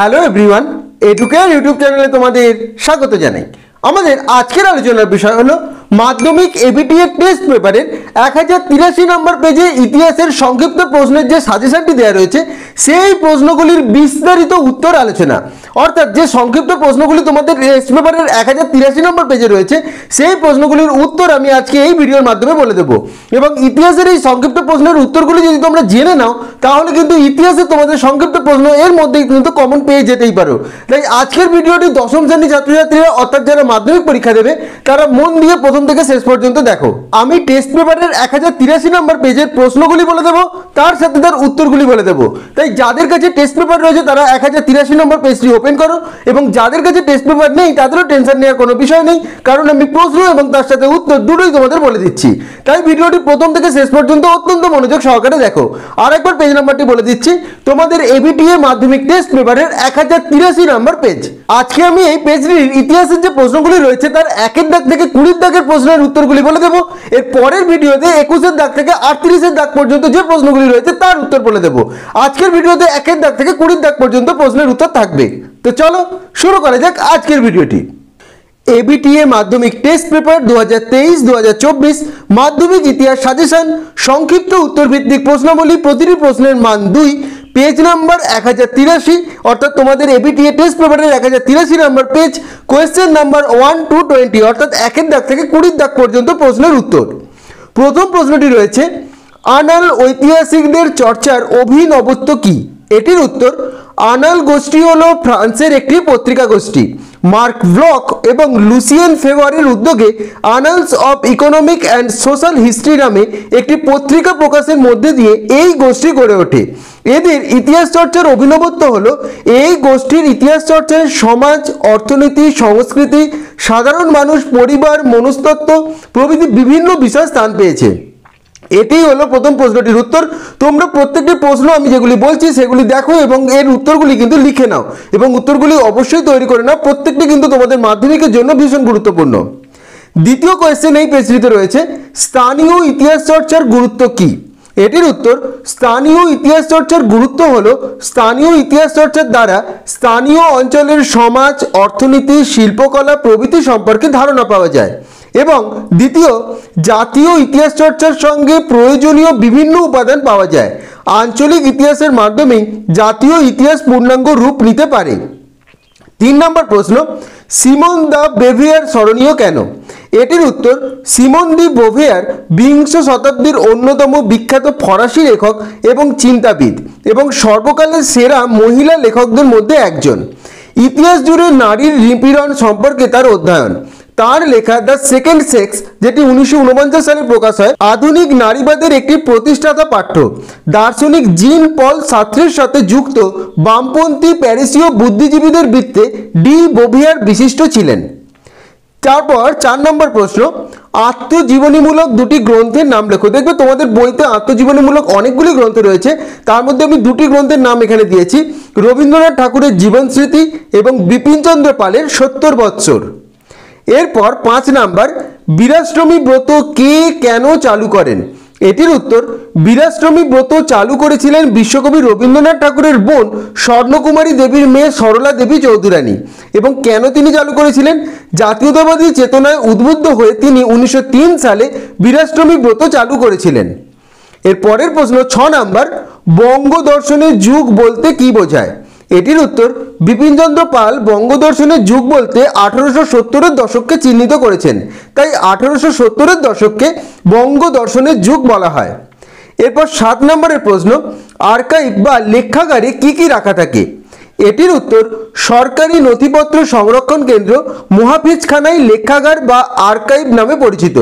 Hello everyone, educare YouTube চ্যানেলে তোমাদের স্বাগত জানাই। আমাদের আজকের আলোচনার বিষয় হলো মাধ্যমিক এবিটিএ টেস্ট পেপারের 1083 নম্বর পেজে ইতিহাসের সংক্ষিপ্ত প্রশ্নের যে সাজেশনটি দেওয়া রয়েছে সেই প্রশ্নগুলির বিস্তারিত উত্তর আলোচনা। অর্থাৎ যে সংক্ষিপ্ত প্রশ্নগুলি তোমাদের টেস্ট পেপারের 1083 নম্বর পেজে রয়েছে সেই প্রশ্নগুলির উত্তর আমি আজকে এই ভিডিওর মাধ্যমে বলে দেবো। এবং ইতিহাসের এই সংক্ষিপ্ত প্রশ্নের উত্তরগুলি যদি তোমরা জেনে নাও তাহলে কিন্তু ইতিহাসে তোমাদের সংক্ষিপ্ত প্রশ্ন এর মধ্যেই কিন্তু কমন পেয়ে যেতেই পারো। তাই আজকের ভিডিওটি দশম শ্রেণীর ছাত্রছাত্রীরা অর্থাৎ যারা মাধ্যমিক পরীক্ষা দেবে তারা মন দিয়ে প্রথম থেকে শেষ পর্যন্ত দেখো। আমি টেস্ট পেপারের 1083 নম্বর পেজের প্রশ্নগুলি বলে দেবো, তার সাথে তার উত্তরগুলি বলে দেবো। তাই যাদের কাছে টেস্ট পেপার রয়েছে তারা 1083 নম্বর পেজটি ওপেন করো, এবং যাদের কাছে টেস্ট পেপার নেই তাদেরও টেনশন নেওয়ার কোনো বিষয় নেই, কারণ আমি প্রশ্ন এবং তার সাথে উত্তর দুটোই তোমাদের বলে দিচ্ছি। তাই ভিডিওটি প্রথম থেকে শেষ পর্যন্ত অত্যন্ত মনোযোগ সহকারে দেখো। আর একবার পেজ নাম্বারটি বলে দিচ্ছি, তোমাদের এবিটিএ মাধ্যমিক টেস্ট পেপারের 1083 নম্বর পেজ। আজকে আমি এই পেজটির ইতিহাসের যে প্রশ্নগুলি রয়েছে তার 1-এর দাগ থেকে 20 দাগের প্রশ্নের উত্তরগুলি বলে দেবো। এর পরের ভিডিওতে 21-এর দাগ থেকে 38-এর দাগ পর্যন্ত যে প্রশ্নগুলি রয়েছে তার উত্তর বলে দেবো। আজকের ভিডিওতে 1-এর দাগ থেকে 20 দাগ পর্যন্ত প্রশ্নের উত্তর থাকবে। তো চলো শুরু করা যাক আজকের ভিডিওটি। এবিটিএ মাধ্যমিক টেস্ট পেপার 2023-2024 মাধ্যমিক ইতিহাস সাজেশন সংক্ষিপ্ত উত্তর ভিত্তিক প্রশ্নাবলী, প্রতিটি প্রশ্নের মান 2, পেজ নাম্বার 1083, অর্থাৎ তোমাদের এবিটিএ টেস্ট পেপারের 1083 নম্বর পেজ, কোয়েশ্চেন নাম্বার 1 to 20, অর্থাৎ 1-এর দাগ থেকে 20 দাগ পর্যন্ত প্রশ্নের উত্তর। প্রথম প্রশ্নটি রয়েছে, আনাল ঐতিহাসিকদের চর্চার অভিনবত্ব কি? এটির উত্তর, আনাল গোষ্ঠী হলো ফ্রান্সের একটি পত্রিকা গোষ্ঠী। মার্ক ব্লক এবং লুসিয়েন ফেভারের উদ্যোগে Annales of economic and social history নামে একটি পত্রিকা প্রকাশের মধ্যে দিয়ে এই গোষ্ঠী গড়ে ওঠে। এদের ইতিহাস চর্চার অভিনবত্ব হলো এই গোষ্ঠীর ইতিহাস চর্চায় সমাজ, অর্থনীতি, সংস্কৃতি, সাধারণ মানুষ, পরিবার, মনস্তত্ত্ব প্রভৃতি বিভিন্ন বিষয় স্থান পেয়েছে। এটাই হলো প্রথম প্রশ্নটির উত্তর। তোমরা প্রত্যেকটি প্রশ্ন আমি যেগুলি বলছি সেগুলি দেখো এবং এর উত্তরগুলি কিন্তু লিখে নাও, এবং উত্তরগুলি অবশ্যই তৈরি করে নাও। প্রত্যেকটি কিন্তু তোমাদের মাধ্যমিকের জন্য ভীষণ গুরুত্বপূর্ণ। দ্বিতীয় কোয়েশ্চেন এই পেজটিতে রয়েছে, স্থানীয় ইতিহাস চর্চার গুরুত্ব কি? এটির উত্তর, স্থানীয় ইতিহাস চর্চার গুরুত্ব হলো স্থানীয় ইতিহাস চর্চার দ্বারা স্থানীয় অঞ্চলের সমাজ, অর্থনীতি, শিল্পকলা প্রভৃতি সম্পর্কে ধারণা পাওয়া যায়। এবং দ্বিতীয়, জাতীয় ইতিহাস চর্চার সঙ্গে প্রয়োজনীয় বিভিন্ন উপাদান পাওয়া যায়। আঞ্চলিক ইতিহাসের মাধ্যমে জাতীয় ইতিহাস পূর্ণাঙ্গ রূপ নিতে পারে। 3 নম্বর প্রশ্ন, সিমন দ্য বেভিয়ার স্মরণীয় কেন? এটির উত্তর, সিমন দি বোভিয়ার বিংশ শতাব্দীর অন্যতম বিখ্যাত ফরাসি লেখক এবং চিন্তাবিদ এবং সর্বকালের সেরা মহিলা লেখকদের মধ্যে একজন। ইতিহাস জুড়ে নারীর নিপীড়ন সম্পর্কে তার অধ্যয়ন। তার লেখা দ্য সেকেন্ড সেক্স, যেটি 1949 সালে প্রকাশ হয়, আধুনিক নারীবাদের একটি প্রতিষ্ঠাতা পাঠ্য। দার্শনিক জিন পল সার্ত্রের সাথে যুক্ত বামপন্থী প্যারিসীয় বুদ্ধিজীবীদের বৃত্তে ডি বোভিয়ার বিশিষ্ট ছিলেন। তারপর 4 নম্বর প্রশ্ন, আত্মজীবনীমূলক দুটি গ্রন্থের নাম লেখো। দেখবে তোমাদের বইতে আত্মজীবনীমূলক অনেকগুলি গ্রন্থ রয়েছে, তার মধ্যে আমি দুটি গ্রন্থের নাম এখানে দিয়েছি, রবীন্দ্রনাথ ঠাকুরের জীবন স্মৃতি এবং বিপিনচন্দ্র পালের 70 বৎসর। এরপর 5 নাম্বার, বীরাশ্রমী ব্রত কে কেন চালু করেন? এটির উত্তর, বীরাশ্রমী ব্রত চালু করেছিলেন বিশ্বকবি রবীন্দ্রনাথ ঠাকুরের বোন স্বর্ণকুমারী দেবীর মেয়ে সরলা দেবী চৌধুরানী। এবং কেন তিনি চালু করেছিলেন? জাতীয়তাবাদী চেতনায় উদ্বুদ্ধ হয়ে তিনি 1903 সালে বীরাশ্রমী ব্রত চালু করেছিলেন। এর পরের প্রশ্ন 6 নাম্বার, বঙ্গদর্শনের যুগ বলতে কি বোঝায়? এটির উত্তর, বিপিনচন্দ্র পাল বঙ্গদর্শনের যুগ বলতে 1870-এর দশককে চিহ্নিত করেছেন, তাই 1870-এর দশককে বঙ্গদর্শনের যুগ বলা হয়। এরপর 7 নম্বরের প্রশ্ন, আর্কাইভ বা লেখাগারে কি কি রাখা থাকে? এটির উত্তর, সরকারি নথিপত্র সংরক্ষণ কেন্দ্র, মুহাফিজখানাই লেখাগার বা আর্কাইভ নামে পরিচিত।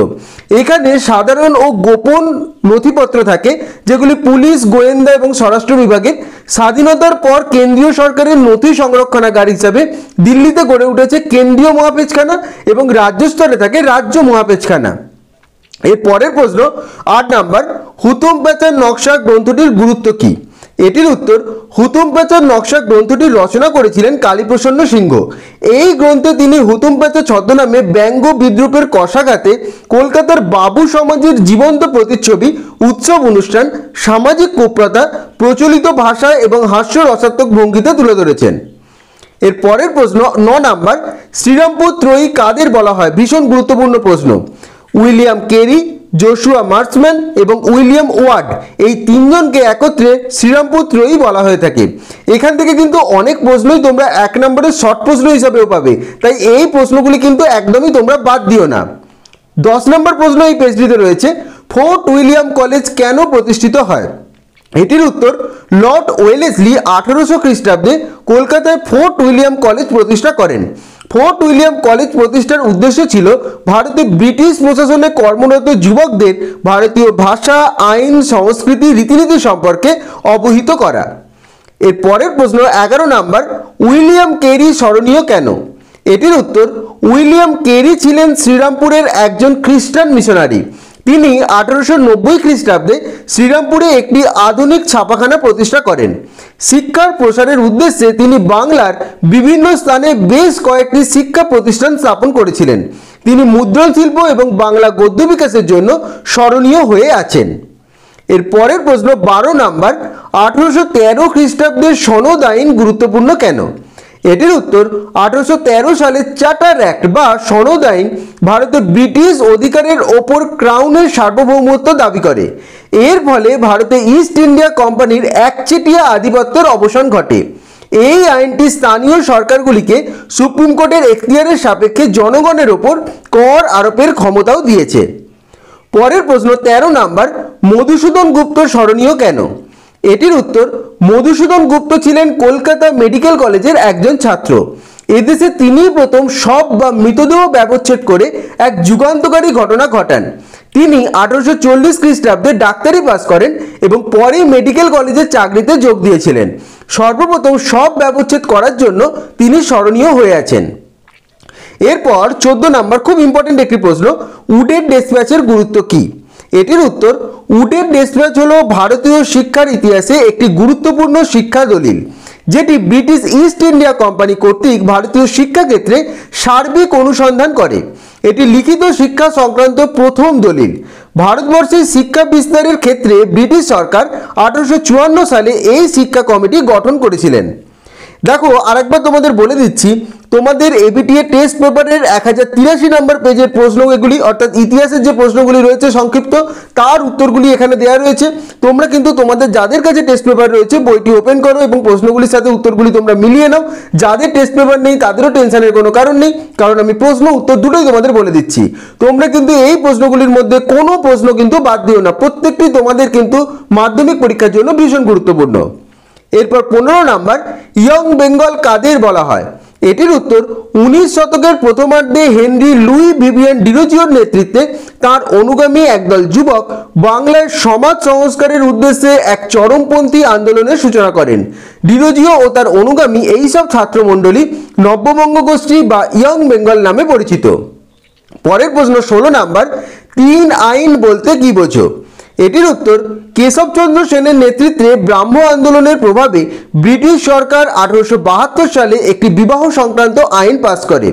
এখানে সাধারণ ও গোপন নথিপত্র থাকে যেগুলি পুলিশ, গোয়েন্দা এবং স্বরাষ্ট্র বিভাগের। স্বাধীনতার পর কেন্দ্রীয় সরকারের নথি সংরক্ষণাগার হিসাবে দিল্লিতে গড়ে উঠেছে কেন্দ্রীয় মুহাফিজখানা এবং রাজ্য স্তরে থাকে রাজ্য মুহাফিজখানা। এর পরের প্রশ্ন 8 নাম্বার, হুতুম প্যাঁচার নকশা গ্রন্থটির গুরুত্ব কি? এটির উত্তর, হুতুম প্যাঁচার নকশা গ্রন্থটি রচনা করেছিলেন কালীপ্রসন্ন সিংহ। এই গ্রন্থে তিনি হুতুম প্যাঁচা ছদ্মনামে ব্যঙ্গ বিদ্রুপের কষাঘাতে কলকাতার বাবু সমাজের জীবন্ত প্রতিচ্ছবি, উৎসব অনুষ্ঠান, সামাজিক কুপ্রথা, প্রচলিত ভাষা এবং হাস্য রসাত্মক ভঙ্গিতে তুলে ধরেছেন। এর পরের প্রশ্ন 9 নাম্বার, শ্রীরামপুর ত্রয়ী কাদের বলা হয়? ভীষণ গুরুত্বপূর্ণ প্রশ্ন। উইলিয়াম কেরি, জোশুয়া মার্সম্যান এবং উইলিয়াম ওয়ার্ড, এই তিনজনকে একত্রে শ্রীরামপুর ত্রয়ী বলা হয়ে থাকে। এখান থেকে কিন্তু অনেক প্রশ্নই তোমরা 1 নম্বরের শর্ট প্রশ্ন হিসাবেও পাবে, তাই এই প্রশ্নগুলি কিন্তু একদমই তোমরা বাদ দিও না। 10 নম্বর প্রশ্ন এই পেজটিতে রয়েছে, ফোর্ট উইলিয়াম কলেজ কেন প্রতিষ্ঠিত হয়? এটির উত্তর, লর্ড ওয়েলেসলি 1800 খ্রিস্টাব্দে কলকাতায় ফোর্ট উইলিয়াম কলেজ প্রতিষ্ঠা করেন। ফোর্ট উইলিয়াম কলেজ প্রতিষ্ঠার উদ্দেশ্য ছিল ভারতে ব্রিটিশ প্রশাসনে কর্মরত যুবকদের ভারতীয় ভাষা, আইন, সংস্কৃতি, রীতিনীতি সম্পর্কে অবহিত করা। এর পরের প্রশ্ন 11 নাম্বার, উইলিয়াম কেরি স্মরণীয় কেন? এটির উত্তর, উইলিয়াম কেরি ছিলেন শ্রীরামপুরের একজন খ্রিস্টান মিশনারি। তিনি 1890 খ্রিস্টাব্দে শ্রীরামপুরে একটি আধুনিক ছাপাখানা প্রতিষ্ঠা করেন। শিক্ষার প্রসারের উদ্দেশ্যে তিনি বাংলার বিভিন্ন স্থানে বেশ কয়েকটি শিক্ষা প্রতিষ্ঠান স্থাপন করেছিলেন। তিনি মুদ্রণ শিল্প এবং বাংলা গদ্য বিকাশের জন্য স্মরণীয় হয়ে আছেন। এর পরের প্রশ্ন 12 নাম্বার, 1813 খ্রিস্টাব্দের সনদ আইন গুরুত্বপূর্ণ কেন? এটির উত্তর, 1813 সালে চার্টার অ্যাক্ট বা সনদ আইন ভারতের ব্রিটিশ অধিকারের ওপর ক্রাউনের সার্বভৌমত্ব দাবি করে। এর ফলে ভারতে ইস্ট ইন্ডিয়া কোম্পানির একচেটিয়া আধিপত্যের অবসান ঘটে। এই আইনটি স্থানীয় সরকারগুলিকে সুপ্রিম কোর্টের এখতিয়ারের সাপেক্ষে জনগণের ওপর কর আরোপের ক্ষমতাও দিয়েছে। পরের প্রশ্ন 13 নাম্বার, মধুসূদন গুপ্ত স্মরণীয় কেন? এটির উত্তর, মধুসূদন গুপ্ত ছিলেন কলকাতা মেডিকেল কলেজের একজন ছাত্র। এদেশে তিনি প্রথম শব বা মৃতদেহ ব্যবচ্ছেদ করে এক যুগান্তকারী ঘটনা ঘটান। তিনি 1840 খ্রিস্টাব্দে ডাক্তারি পাস করেন এবং পরে মেডিকেল কলেজের চাকরিতে যোগ দিয়েছিলেন। সর্বপ্রথম শব ব্যবচ্ছেদ করার জন্য তিনি স্মরণীয় হয়ে আছেন। এরপর 14 নাম্বার, খুব ইম্পর্টেন্ট একটি প্রশ্ন, উডের ডেসপ্যাচের গুরুত্ব কি? এটির উত্তর, উডের ডেসপ্যাচ হলো ভারতীয় শিক্ষার ইতিহাসে একটি গুরুত্বপূর্ণ শিক্ষা দলিল, যেটি ব্রিটিশ ইস্ট ইন্ডিয়া কোম্পানি কর্তৃক ভারতীয় শিক্ষাক্ষেত্রে সার্বিক অনুসন্ধান করে। এটি লিখিত শিক্ষা সংক্রান্ত প্রথম দলিল। ভারতবর্ষের শিক্ষা বিস্তারের ক্ষেত্রে ব্রিটিশ সরকার 1854 সালে এই শিক্ষা কমিটি গঠন করেছিলেন। দেখো আরেকবার তোমাদের বলে দিচ্ছি, তোমাদের এবিটিএ টেস্ট পেপারের 1083 নম্বর পেজের প্রশ্ন, এগুলি অর্থাৎ ইতিহাসের যে প্রশ্নগুলি রয়েছে সংক্ষিপ্ত, তার উত্তরগুলি এখানে দেওয়া রয়েছে। তোমরা কিন্তু তোমাদের যাদের কাছে টেস্ট পেপার রয়েছে বইটি ওপেন করো এবং প্রশ্নগুলির সাথে উত্তরগুলি তোমরা মিলিয়ে নাও। যাদের টেস্ট পেপার নেই তাদেরও টেনশনের কোনো কারণ নেই, কারণ আমি প্রশ্ন উত্তর দুটোই তোমাদের বলে দিচ্ছি। তোমরা কিন্তু এই প্রশ্নগুলির মধ্যে কোনো প্রশ্ন কিন্তু বাদ দিও না, প্রত্যেকটি তোমাদের কিন্তু মাধ্যমিক পরীক্ষার জন্য ভীষণ গুরুত্বপূর্ণ। এরপর 15 নাম্বার, ইয়ং বেঙ্গল কাদের বলা হয়? এটির উত্তর, 19 শতকের প্রথমার্ধে হেনরি লুই ভিভিয়ান ডিরোজিওর নেতৃত্বে তার অনুগামী একদল যুবক বাংলার সমাজ সংস্কারের উদ্দেশ্যে এক চরমপন্থী আন্দোলনের সূচনা করেন। ডিরোজিও ও তার অনুগামী এইসব ছাত্রমণ্ডলী নব্যবঙ্গ গোষ্ঠী বা ইয়ং বেঙ্গল নামে পরিচিত। পরের প্রশ্ন 16 নাম্বার, 3 আইন বলতে কি বোঝো? এটির উত্তর, কেশবচন্দ্র সেনের নেতৃত্বে ব্রাহ্ম আন্দোলনের প্রভাবে ব্রিটিশ সরকার 1872 সালে একটি বিবাহ সংক্রান্ত আইন পাস করে।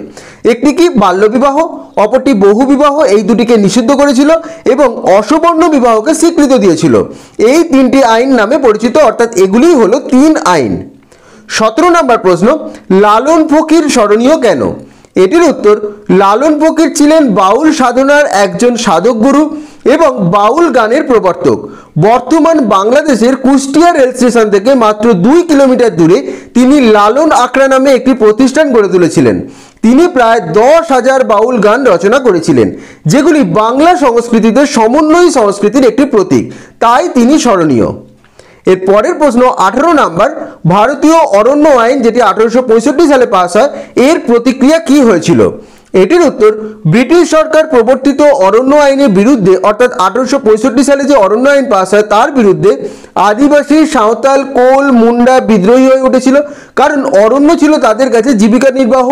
একটি কি বাল্যবিবাহ, অপরটি বহুবিবাহ, এই দুটিকে নিষিদ্ধ করেছিল এবং অসবর্ণ বিবাহকে স্বীকৃতি দিয়েছিল। এই 3টি আইন নামে পরিচিত, অর্থাৎ এগুলিই হলো 3 আইন। 17 নম্বর প্রশ্ন, লালন ফকির স্মরণীয় কেন? এটির উত্তর, লালন ফকির ছিলেন বাউল সাধনার একজন সাধক গুরু এবং বাউল গানের প্রবর্তক। বর্তমান বাংলাদেশের কুষ্টিয়া রেল স্টেশন থেকে মাত্র 2 কিলোমিটার দূরে তিনি লালন আখড়া নামে একটি প্রতিষ্ঠান গড়ে তুলেছিলেন। তিনি প্রায় 10,000 বাউল গান রচনা করেছিলেন, যেগুলি বাংলা সংস্কৃতিতে সমন্বয়ী সংস্কৃতির একটি প্রতীক, তাই তিনি স্মরণীয়। এর পরের প্রশ্ন 18 নাম্বার, ভারতীয় অরণ্য আইন যেটি 1865 সালে পাস হয়, এর প্রতিক্রিয়া কি হয়েছিল? এটির উত্তর, ব্রিটিশ সরকার প্রবর্তিত অরণ্য আইনের বিরুদ্ধে, অর্থাৎ 1865 সালে যে অরণ্য আইন পাস হয় তার বিরুদ্ধে আদিবাসী, সাঁওতাল, কোল, মুন্ডা বিদ্রোহী হয়ে উঠেছিল, কারণ অরণ্য ছিল তাদের কাছে জীবিকা নির্বাহ,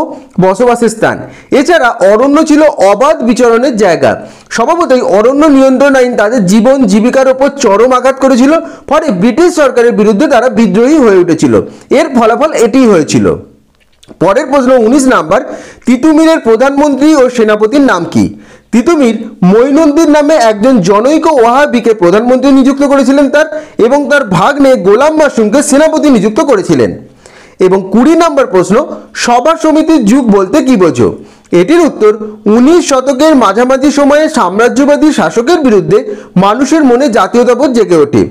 বসবাসের স্থান। এছাড়া অরণ্য ছিল অবাধ বিচরণের জায়গা। স্বভাবতই অরণ্য নিয়ন্ত্রণ আইন তাদের জীবন জীবিকার ওপর চরম আঘাত করেছিল, ফলে ব্রিটিশ সরকারের বিরুদ্ধে তারা বিদ্রোহী হয়ে উঠেছিল। এর ফলাফল এটিই হয়েছিল। পরের প্রশ্ন 19 নাম্বার, তিতুমিরের প্রধানমন্ত্রী ও সেনাপতির নাম কি? তিতুমির মঈনুদ্দিন নামে একজন জনৈক ওয়াহাবিকে প্রধানমন্ত্রী নিযুক্ত করেছিলেন এবং তার ভাগ্নে গোলাম মাসুমকে সেনাপতি নিযুক্ত করেছিলেন। এবং 20 নম্বর প্রশ্ন, সভা সমিতির যুগ বলতে কি বোঝো? এটির উত্তর, 19 শতকের মাঝামাঝি সময়ে সাম্রাজ্যবাদী শাসকের বিরুদ্ধে মানুষের মনে জাতীয়তাবোধ জেগে ওঠে।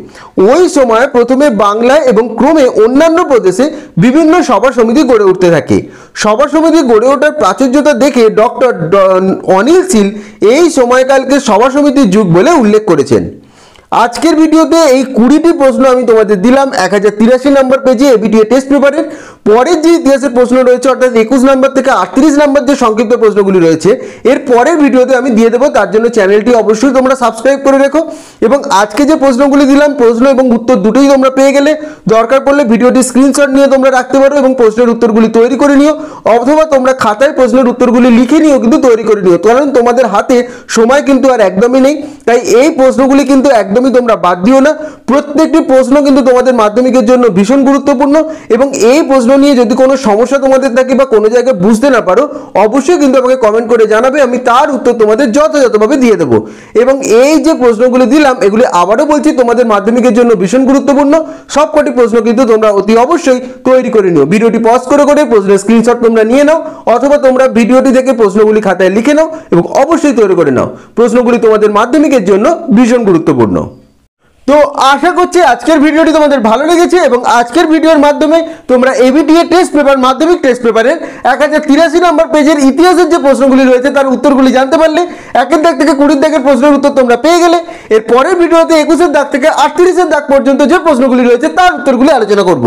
ওই সময় প্রথমে বাংলায় এবং ক্রমে অন্যান্য প্রদেশে বিভিন্ন সভা সমিতি গড়ে উঠতে থাকে। সভা সমিতি গড়ে ওঠার প্রাচুর্যতা দেখে ডক্টর অনিল শীল এই সময়কালকে সভা সমিতির যুগ বলে উল্লেখ করেছেন। আজকের ভিডিওতে এই 20টি প্রশ্ন আমি তোমাদের দিলাম 1083 নম্বর পেজে এবিটিএ টেস্ট পেপারের। পরের যে ইতিহাসের প্রশ্ন রয়েছে অর্থাৎ 21 নম্বর থেকে 38 নম্বর যে সংক্ষিপ্ত প্রশ্নগুলি রয়েছে এর পরের ভিডিওতে আমি দিয়ে দেবো, তার জন্য চ্যানেলটি অবশ্যই তোমরা সাবস্ক্রাইব করে রেখো। এবং আজকে যে প্রশ্নগুলি দিলাম প্রশ্ন এবং উত্তর দুটোই তোমরা পেয়ে গেলে দরকার পড়লে ভিডিওটি স্ক্রিনশট নিয়ে তোমরা রাখতে পারো এবং প্রশ্নের উত্তরগুলি তৈরি করে নিও, অথবা তোমরা খাতায় প্রশ্নের উত্তরগুলি লিখে নিও, কিন্তু তৈরি করে নিও, কারণ তোমাদের হাতে সময় কিন্তু আর একদমই নেই। তাই এই প্রশ্নগুলি কিন্তু একদমই তোমরা বাদ দিও না। প্রত্যেকটি প্রশ্ন কিন্তু তোমাদের মাধ্যমিকের জন্য ভীষণ গুরুত্বপূর্ণ এবং এই প্রশ্ন নিয়ে যদি কোনো সমস্যা তোমাদের থাকে বা কোনো জায়গায় বুঝতে না পারো অবশ্যই কিন্তু আমাকে কমেন্ট করে জানাবে, আমি তার উত্তর তোমাদের যথাযথভাবে দিয়ে দেবো। এবং এই যে প্রশ্নগুলি দিলাম এগুলি আবারও বলছি তোমাদের মাধ্যমিকের জন্য ভীষণ গুরুত্বপূর্ণ। সবকটি প্রশ্ন কিন্তু তোমরা অতি অবশ্যই তৈরি করে নিও। ভিডিওটি পজ করে প্রশ্নের স্ক্রিনশট তোমরা নিয়ে নাও, অথবা তোমরা ভিডিওটি থেকে প্রশ্নগুলি খাতায় লিখে নাও এবং অবশ্যই তৈরি করে নাও। প্রশ্নগুলি তোমাদের মাধ্যমিকের জন্য ভীষণ গুরুত্বপূর্ণ। তো আশা করছি আজকের ভিডিওটি তোমাদের ভালো লেগেছে এবং আজকের ভিডিওর মাধ্যমে তোমরা এবিটিএ টেস্ট পেপার মাধ্যমিক টেস্ট পেপারের 1083 নম্বর পেজের ইতিহাসের যে প্রশ্নগুলি রয়েছে তার উত্তরগুলি জানতে পারলে। 1 দাগ থেকে 20 দাগের প্রশ্নের উত্তর তোমরা পেয়ে গেলে। এর পরের ভিডিওতে 21 দাগ থেকে 38 দাগ পর্যন্ত যে প্রশ্নগুলি রয়েছে তার উত্তরগুলি আলোচনা করব।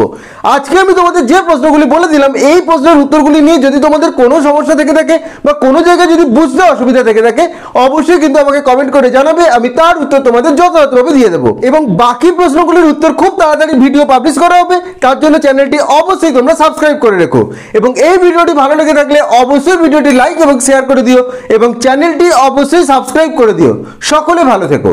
আজকে আমি তোমাদের যে প্রশ্নগুলি বলে দিলাম এই প্রশ্নের উত্তরগুলি নিয়ে যদি তোমাদের কোনো সমস্যা থেকে থাকে বা কোনো জায়গায় যদি বুঝতে অসুবিধা থেকে থাকে অবশ্যই কিন্তু আমাকে কমেন্ট করে জানাবে, আমি তার উত্তর তোমাদের যথাযথভাবে দিয়ে দেবো। এবং বাকি প্রশ্নগুলির উত্তর খুব তাড়াতাড়ি ভিডিও পাবলিশ করা হবে, তার জন্য চ্যানেলটি অবশ্যই তোমরা সাবস্ক্রাইব করে রেখো। এবং এই ভিডিওটি ভালো লেগে থাকলে অবশ্যই ভিডিওটি লাইক এবং শেয়ার করে দিও এবং চ্যানেলটি অবশ্যই সাবস্ক্রাইব করে দিও। সকলে ভালো থেকো।